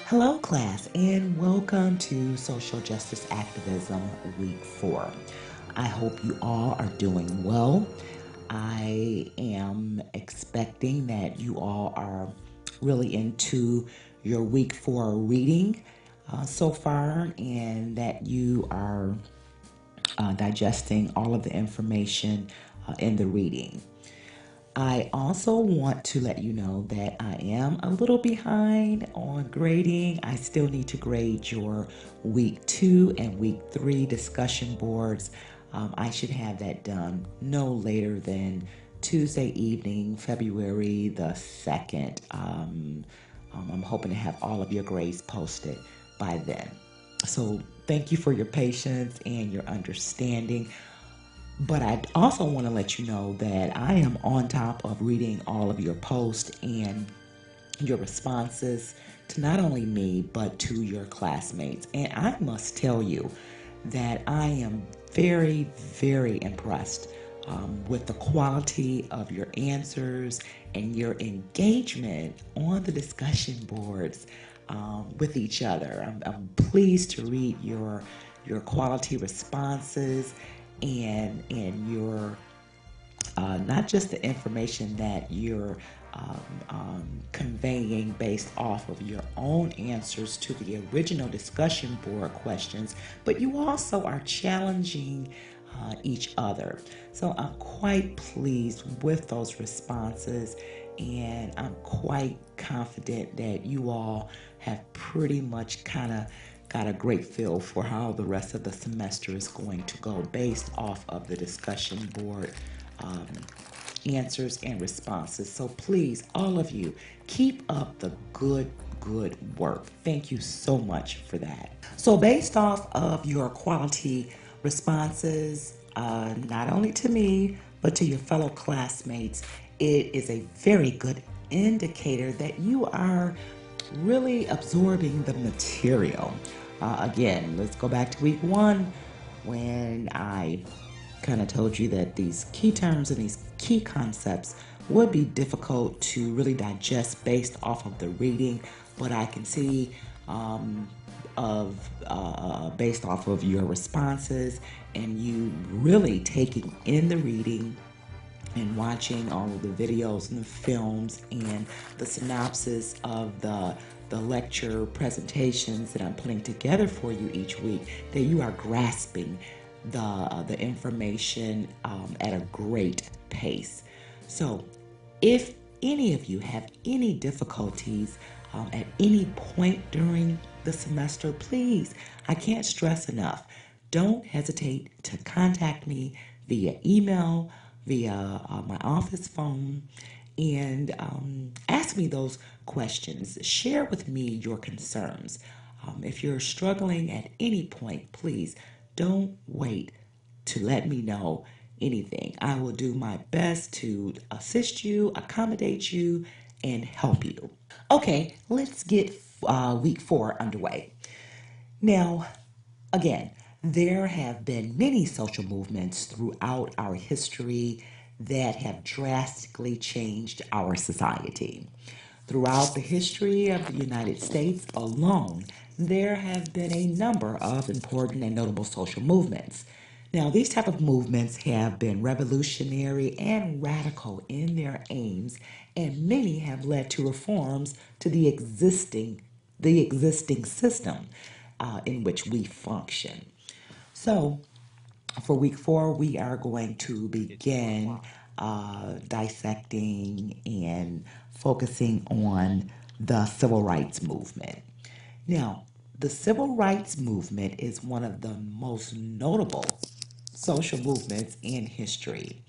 Hello, class, and welcome to Social Justice Activism Week 4. I hope you all are doing well. I am expecting that you all are really into your Week 4 reading so far, and that you are digesting all of the information in the reading. I also want to let you know that I am a little behind on grading. I still need to grade your week 2 and week 3 discussion boards. I should have that done no later than Tuesday evening, February the 2nd. I'm hoping to have all of your grades posted by then. So thank you for your patience and your understanding. But I also want to let you know that I am on top of reading all of your posts and your responses to not only me, but to your classmates. And I must tell you that I am very, very impressed with the quality of your answers and your engagement on the discussion boards with each other. I'm pleased to read your quality responses and your not just the information that you're conveying based off of your own answers to the original discussion board questions, but you also are challenging each other. So I'm quite pleased with those responses, and I'm quite confident that you all have pretty much kind of got a great feel for how the rest of the semester is going to go based off of the discussion board um, answers and responses. So please, all of you, keep up the good work. Thank you so much for that. So based off of your quality responses, not only to me, but to your fellow classmates, it is a very good indicator that you are really absorbing the material. Again, let's go back to week 1 when I kind of told you that these key terms and these key concepts would be difficult to really digest based off of the reading, but I can see based off of your responses and you really taking in the reading and watching all of the videos and the films and the synopsis of the lecture presentations that I'm putting together for you each week, that you are grasping the information at a great pace. So if any of you have any difficulties at any point during the semester, please, I can't stress enough, don't hesitate to contact me via email, via my office phone, and ask me those questions. Share with me your concerns. If you're struggling at any point, please don't wait to let me know anything. I will do my best to assist you, accommodate you, and help you. Okay, let's get week 4 underway. Now, again, there have been many social movements throughout our history that have drastically changed our society. Throughout the history of the United States alone, there have been a number of important and notable social movements. Now, these type of movements have been revolutionary and radical in their aims, and many have led to reforms to the existing system in which we function. So, for week 4, we are going to begin dissecting and focusing on the civil rights movement. Now, the civil rights movement is one of the most notable social movements in history.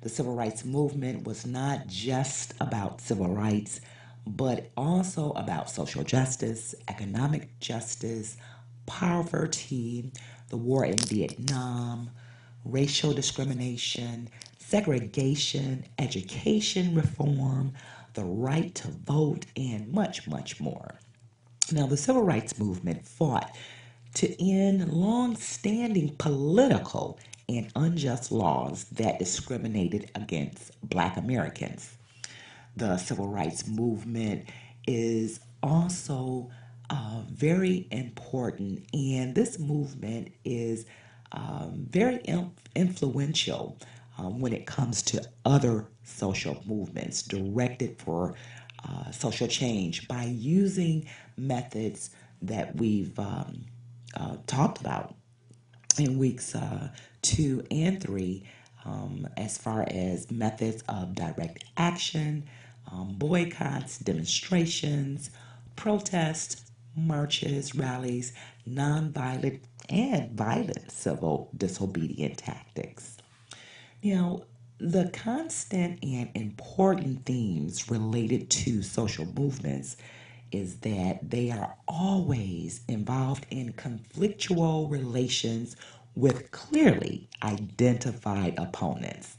The civil rights movement was not just about civil rights, but also about social justice, economic justice, poverty, the war in Vietnam, racial discrimination, segregation, education reform, the right to vote, and much, much more. Now, the civil rights movement fought to end long standing political and unjust laws that discriminated against Black Americans. The civil rights movement is also very important, and this movement is very influential when it comes to other social movements directed for social change by using methods that we've talked about in weeks 2 and 3, as far as methods of direct action, boycotts, demonstrations, protests, marches, rallies, nonviolent and violent civil disobedient tactics. Now, the constant and important themes related to social movements is that they are always involved in conflictual relations with clearly identified opponents.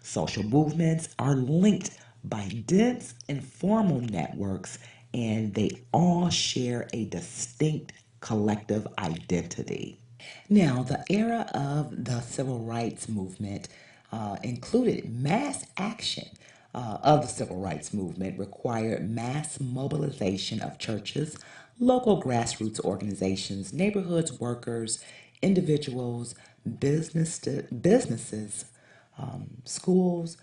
Social movements are linked by dense informal networks, and they all share a distinct collective identity. Now, the era of the civil rights movement included mass action of the civil rights movement, required mass mobilization of churches, local grassroots organizations, neighborhoods, workers, individuals, businesses, schools,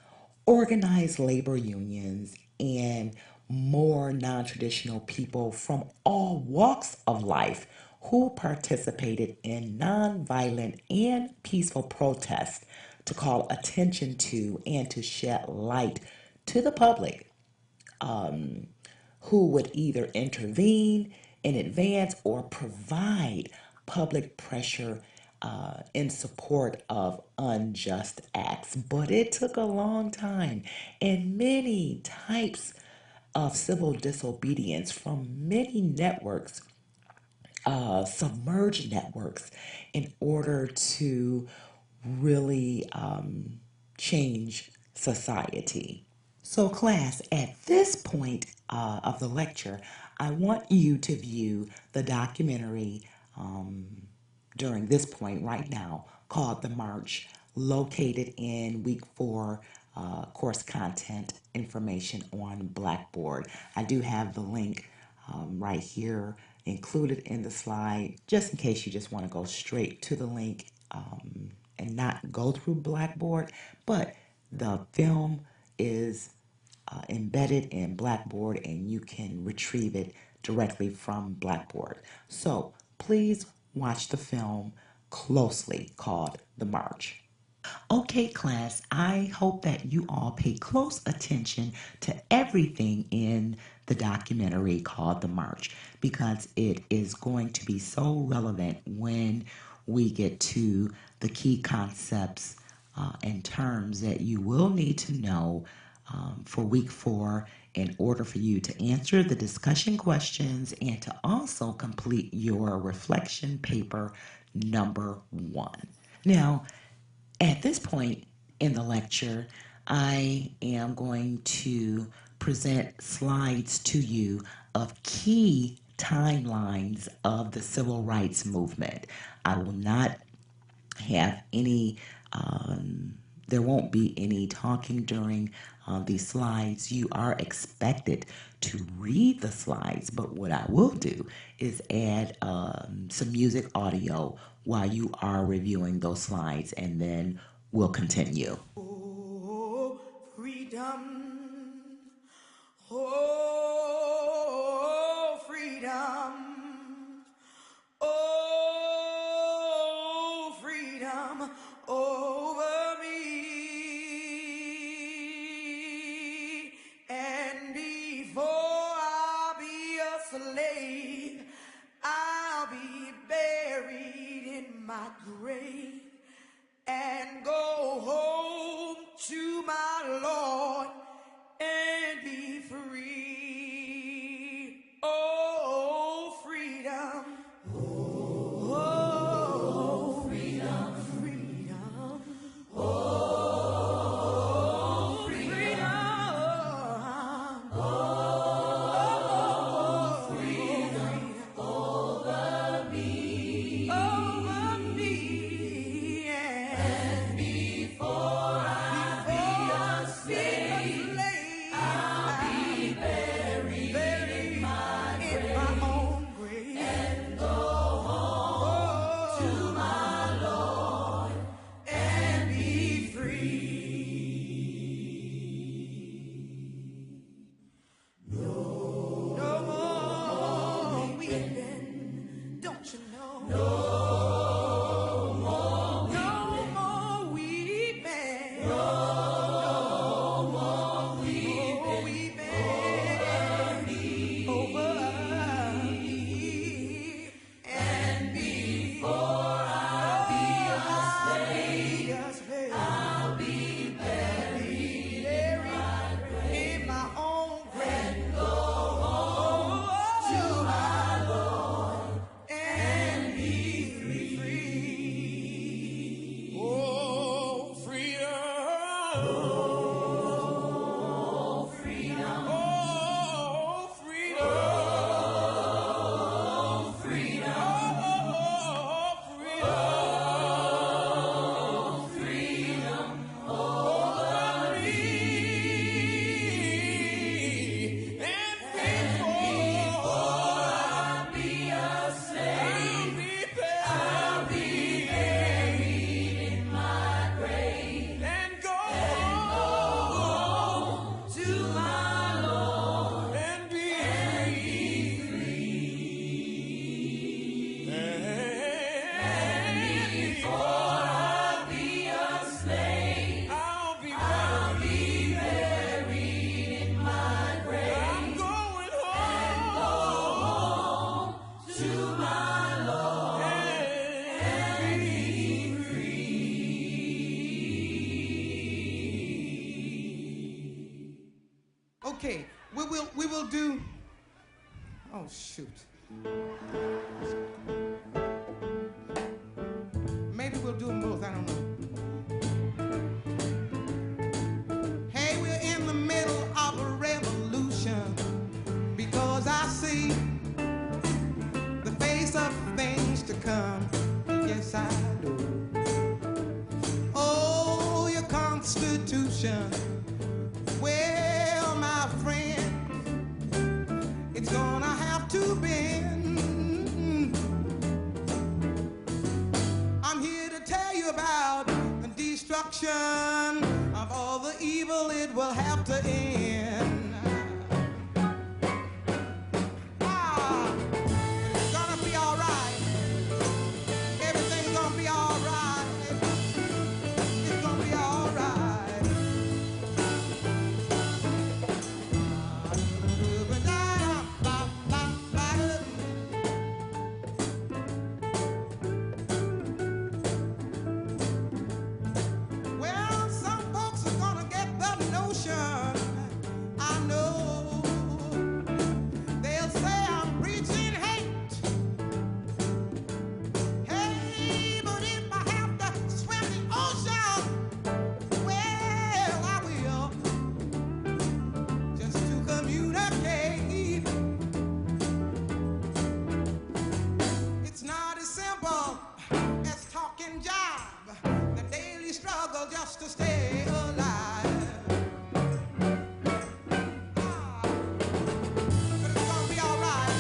organized labor unions, and more non traditional people from all walks of life who participated in nonviolent and peaceful protests to call attention to and to shed light to the public who would either intervene in advance or provide public pressure in support of unjust acts. But it took a long time and many types of civil disobedience from many networks, submerged networks, in order to really change society. So, class, at this point of the lecture, I want you to view the documentary during this point right now called The March, located in week 4 course content information on Blackboard. I do have the link right here included in the slide, just in case you just want to go straight to the link and not go through Blackboard. But the film is embedded in Blackboard and you can retrieve it directly from Blackboard. So please watch the film closely called The March. Okay, class, I hope that you all pay close attention to everything in the documentary called The March because it is going to be so relevant when we get to the key concepts and terms that you will need to know for week 4 in order for you to answer the discussion questions and to also complete your reflection paper number 1. Now, at this point in the lecture, I am going to present slides to you of key timelines of the civil rights movement. I will not have any, there won't be any talking during these slides. You are expected to read the slides, but what I will do is add some music audio while you are reviewing those slides, and then we'll continue. Oh, freedom. Oh, freedom. Oh, freedom over me. And before I'll be a slave, I'll be buried in my grave and go home to my Lord and be free. Okay, we will do. Oh shoot. Maybe we'll do them both. I don't know. Hey, we're in the middle of a revolution because I see the face of things to come. Yes, I do. Oh, your Constitution. Well, my friend, it's gonna have to bend. I'm here to tell you about the destruction of all the evil. It will have to end. It's gonna be all right. Everything's gonna be all right. It's gonna be all right. Well, some folks are gonna get the notion. I know they'll say I'm preaching hate. Hey, but if I have to swim the ocean, well, I will, just to communicate. It's not as simple as talking job, the daily struggle just to stay alive. But it's gonna be all right.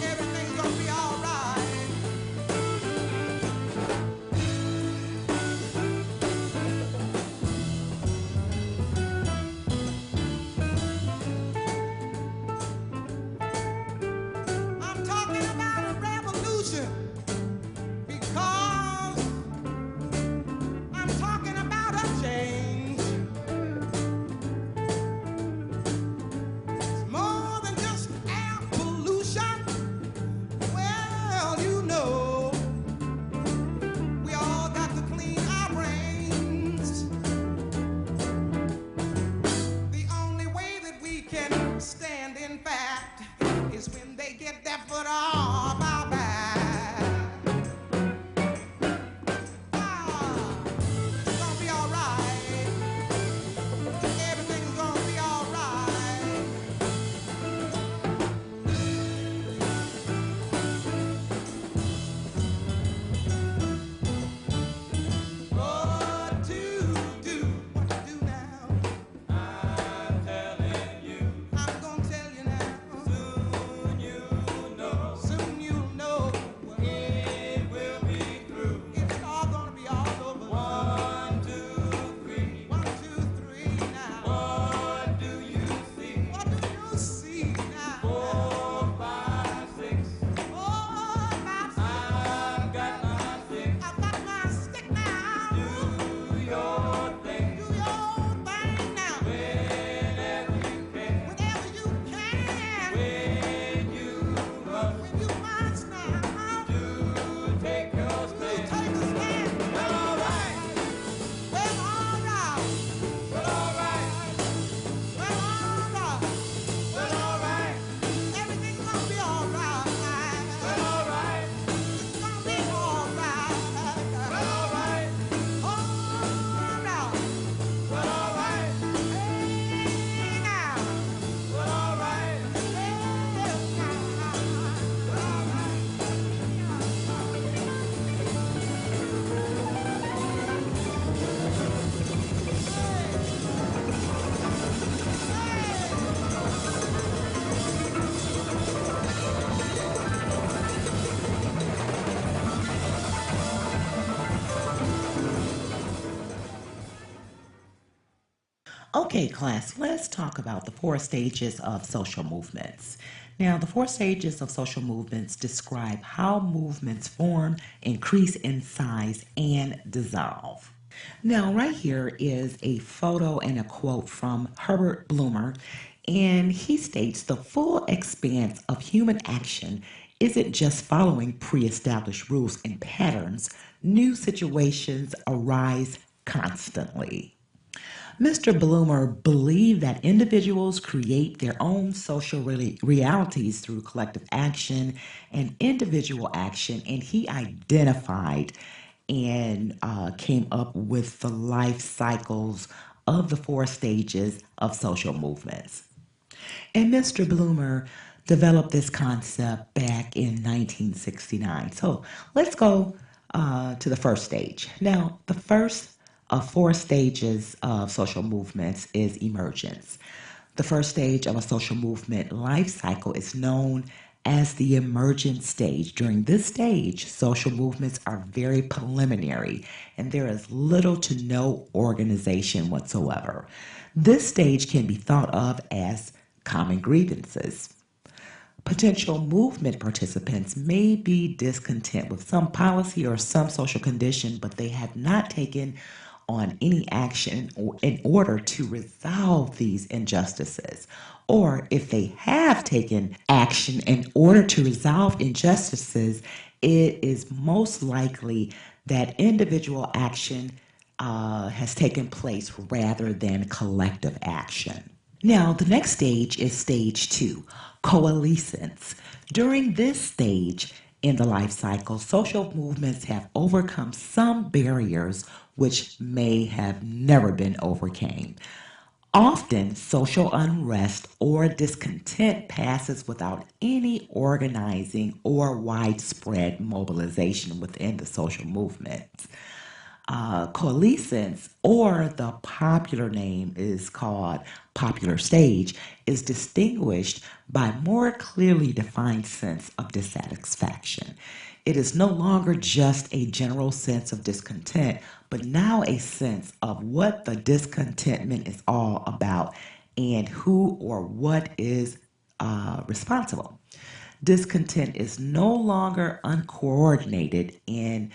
Everything's gonna be all right. I'm talking about a revolution because I'm talking about a change. It's more than just air pollution. Well, you know, we all got to clean our brains. The only way that we can stand, in fact, is when they get their foot off our back. It's gonna be all right. Everything's gonna be all right. What to do? What to do now? I'm telling you. I'm gonna tell you now. Soon you'll know. Soon you'll know. It will be through. It's all gonna be all over. 1, 2, 3. 1, 2, 3 now. What do you see? What do you see now? 4, 5, 6. 4, 5, 6. I've got my stick. I've got my stick now. Do your thing. Do your thing now. Whenever you can. Whenever you can. When you must. When you must now. Do take your stand. Do take a stand. Well, all right. Well, all right. Well, all right. Well, all right. Well, all right. Everything's gonna be all right. Well, all right. It's gonna be all right. Well, all right. All right. Well, all right. Hey, now. Well, all right. Hey, now. Well, all right. Okay, class, let's talk about the 4 stages of social movements. Now, the 4 stages of social movements describe how movements form, increase in size, and dissolve. Now, right here is a photo and a quote from Herbert Bloomer, and he states the full expanse of human action isn't just following pre established rules and patterns, new situations arise constantly. Mr. Bloomer believed that individuals create their own social realities through collective action and individual action, and he identified and came up with the life cycles of the four stages of social movements. And Mr. Bloomer developed this concept back in 1969. So let's go to the first stage. Now, the first of four stages of social movements is emergence. The first stage of a social movement life cycle is known as the emergent stage. During this stage, social movements are very preliminary and there is little to no organization whatsoever. This stage can be thought of as common grievances. Potential movement participants may be discontent with some policy or some social condition, but they have not taken on any action in order to resolve these injustices. Or if they have taken action in order to resolve injustices, it is most likely that individual action has taken place rather than collective action. Now, the next stage is stage two, coalescence. During this stage in the life cycle, social movements have overcome some barriers which may have never been overcame. Often, social unrest or discontent passes without any organizing or widespread mobilization within the social movement. Coalescence, or the popular name is called popular stage, is distinguished by more clearly defined sense of dissatisfaction. It is no longer just a general sense of discontent, but now a sense of what the discontentment is all about and who or what is responsible. Discontent is no longer uncoordinated and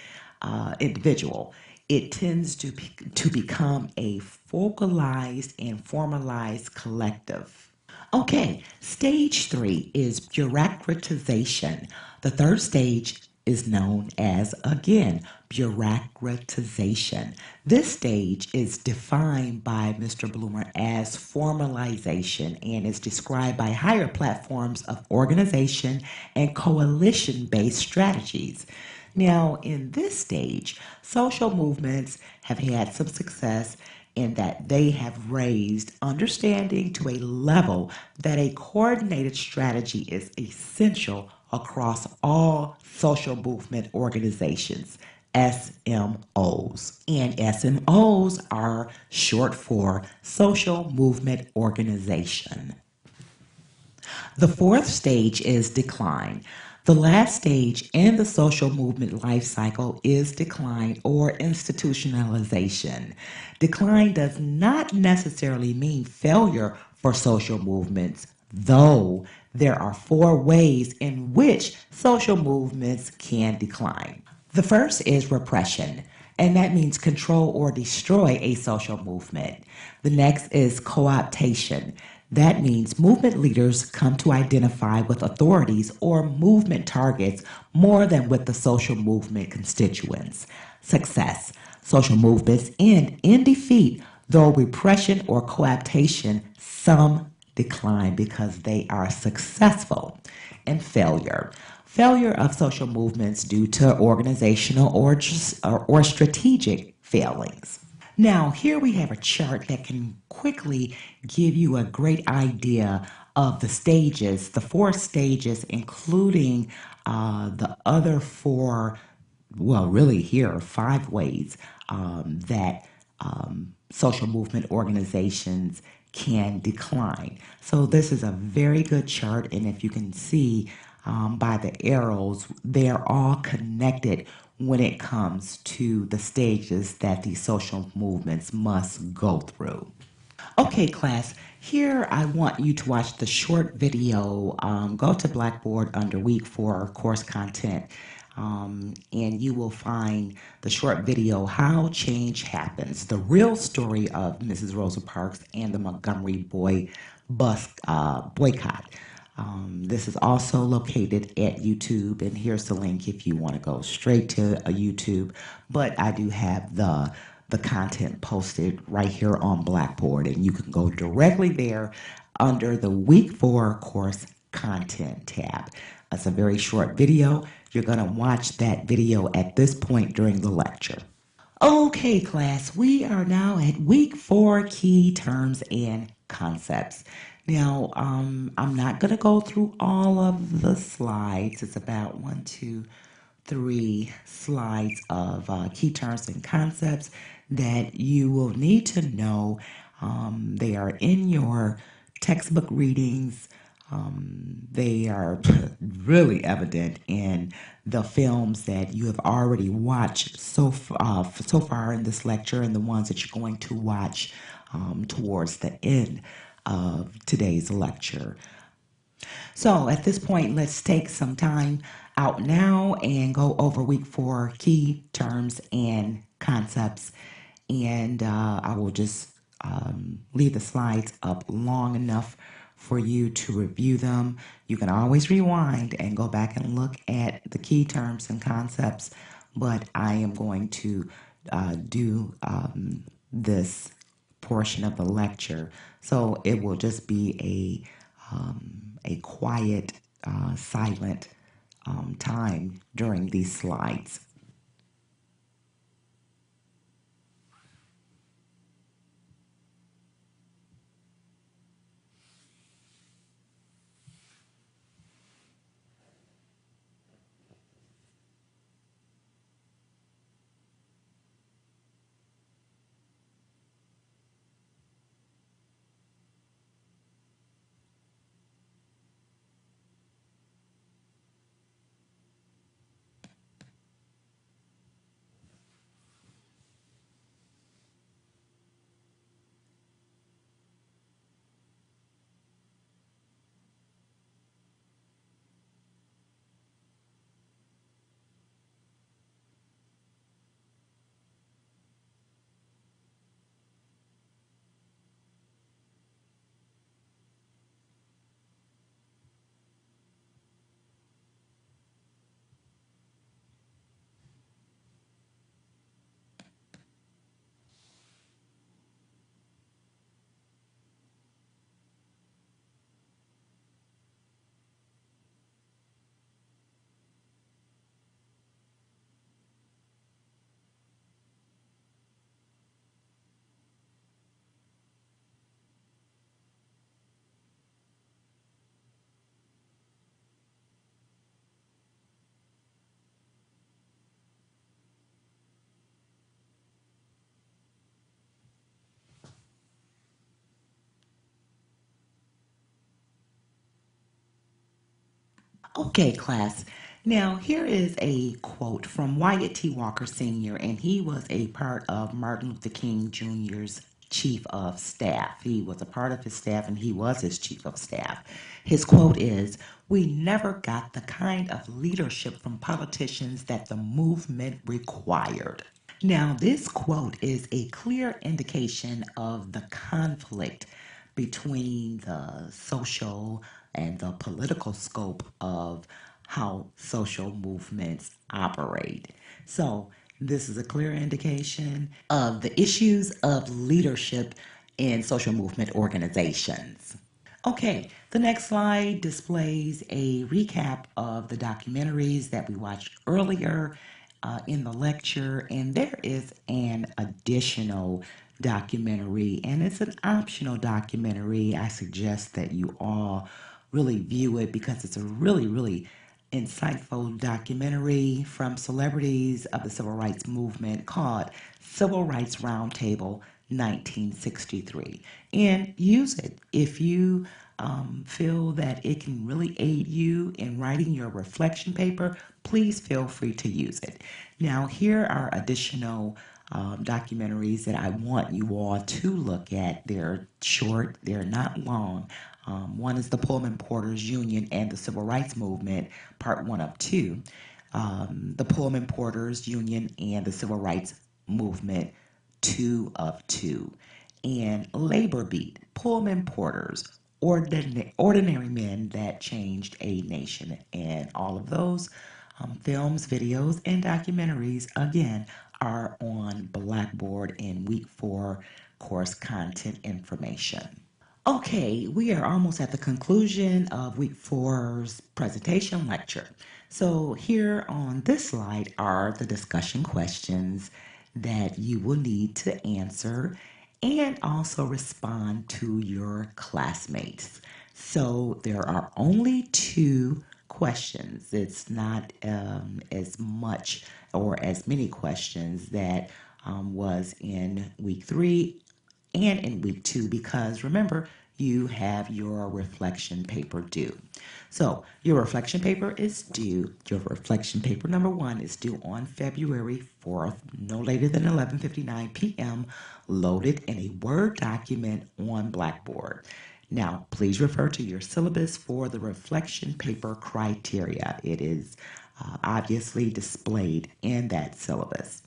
individual. It tends to become a focalized and formalized collective. Okay, stage three is bureaucratization. The third stage is known as, again, bureaucratization. This stage is defined by Mr. Bloomer as formalization and is described by higher platforms of organization and coalition based strategies. Now, in this stage, social movements have had some success in that they have raised understanding to a level that a coordinated strategy is essential across all social movement organizations, SMOs. And SMOs are short for Social Movement Organization. The fourth stage is decline. The last stage in the social movement life cycle is decline or institutionalization. Decline does not necessarily mean failure for social movements, though there are four ways in which social movements can decline. The first is repression, and that means control or destroy a social movement. The next is co-optation. That means movement leaders come to identify with authorities or movement targets more than with the social movement constituents. Success. Social movements end in defeat, though repression or co-optation, some decline because they are successful. And failure. Failure of social movements due to organizational or strategic failings. Now, here we have a chart that can quickly give you a great idea of the stages, the four stages, including the other four, well, really, here are five ways that social movement organizations can decline. So, this is a very good chart, and if you can see by the arrows, they're all connected when it comes to the stages that these social movements must go through. Okay, class, here I want you to watch the short video. Go to Blackboard under week 4 course content, and you will find the short video, How Change Happens, the real story of Mrs. Rosa Parks and the Montgomery bus boycott. This is also located at YouTube, and here's the link if you want to go straight to a YouTube. But I do have the the content posted right here on Blackboard, and you can go directly there under the Week 4 course content tab. It's a very short video. You're going to watch that video at this point during the lecture. Okay, class, we are now at week 4 key terms and concepts. Now, I'm not going to go through all of the slides. It's about 3 slides of key terms and concepts that you will need to know. They are in your textbook readings. They are really evident in the films that you have already watched so far in this lecture, and the ones that you're going to watch towards the end of today's lecture. So at this point, let's take some time out now and go over week 4 key terms and concepts. And I will just leave the slides up long enough for you to review them. You can always rewind and go back and look at the key terms and concepts, but I am going to do this portion of the lecture, so it will just be a quiet, silent time during these slides. Okay, class. Now, here is a quote from Wyatt T. Walker Sr., and he was a part of Martin Luther King Jr.'s chief of staff. He was a part of his staff, and he was his chief of staff. His quote is, "We never got the kind of leadership from politicians that the movement required." Now, this quote is a clear indication of the conflict between the social and the political scope of how social movements operate. So, this is a clear indication of the issues of leadership in social movement organizations. Okay, the next slide displays a recap of the documentaries that we watched earlier in the lecture, and there is an additional documentary, and it's an optional documentary. I suggest that you all really view it because it's a really insightful documentary from celebrities of the civil rights movement called Civil Rights Roundtable 1963. And use it if you feel that it can really aid you in writing your reflection paper. Please feel free to use it. Now, here are additional documentaries that I want you all to look at. They're short, they're not long. One is the Pullman Porters Union and the Civil Rights Movement, part 1 of 2. The Pullman Porters Union and the Civil Rights Movement, 2 of 2. And Labor Beat, Pullman Porters, ordinary men that changed a nation. And all of those films, videos, and documentaries, again, are on Blackboard in week 4 course content information. Okay, we are almost at the conclusion of week 4's presentation lecture. So here on this slide are the discussion questions that you will need to answer and also respond to your classmates. So there are only 2 questions. It's not as much or as many questions that was in week 3 and in week 2, because remember, you have your reflection paper due. So your reflection paper is due. Your reflection paper number 1 is due on February 4th, no later than 11:59 p.m., loaded in a Word document on Blackboard. Now, please refer to your syllabus for the reflection paper criteria. It is obviously displayed in that syllabus.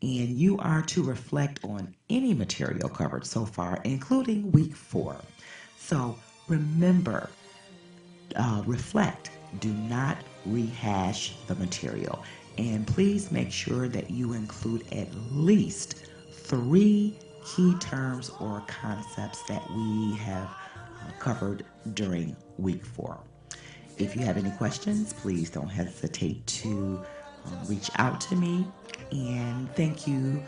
And you are to reflect on any material covered so far, including week 4. So remember, reflect. Do not rehash the material. And please make sure that you include at least 3 key terms or concepts that we have covered during week 4. If you have any questions, please don't hesitate to reach out to me. And thank you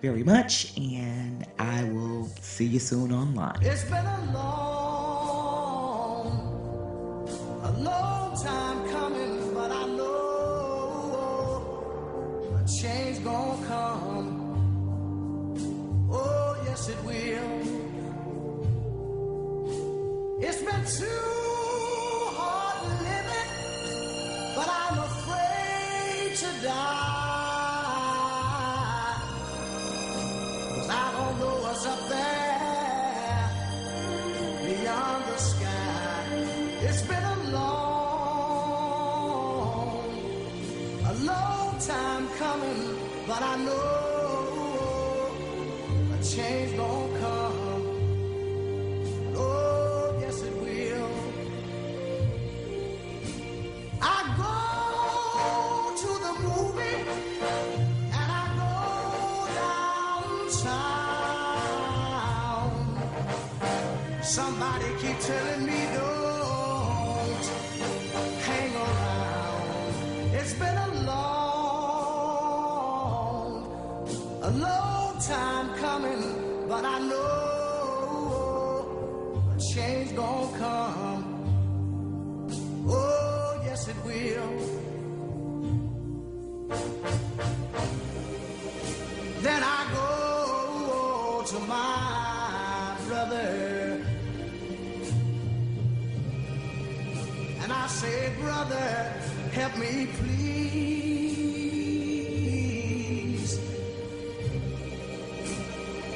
very much, and I will see you soon online. It's been a long time coming, but I know a change gonna come. Oh, yes, it will. It's been too hard living, but I'm afraid to die. 'Cause I don't know what's up there beyond the sky. It's been a long time coming, but I know a change gonna come. Oh, yes it will. I go to the movie and I go downtown. Somebody keep telling me don't hang around. It's been a long time coming, but I know a change gonna come. Oh, yes it will. Then I go to my brother and I say, brother, help me please.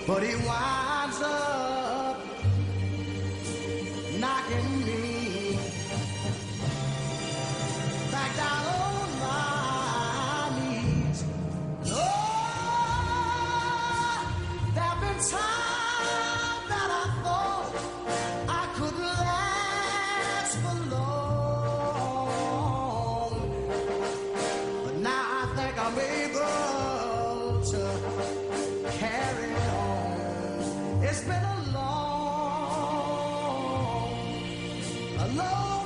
But he winds up knocking me back down on my knees. Oh, there've been times that I thought I could last for long, but now I think I'm able to carry on. It's been a long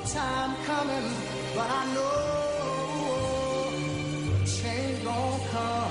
time coming, but I know change gon' come.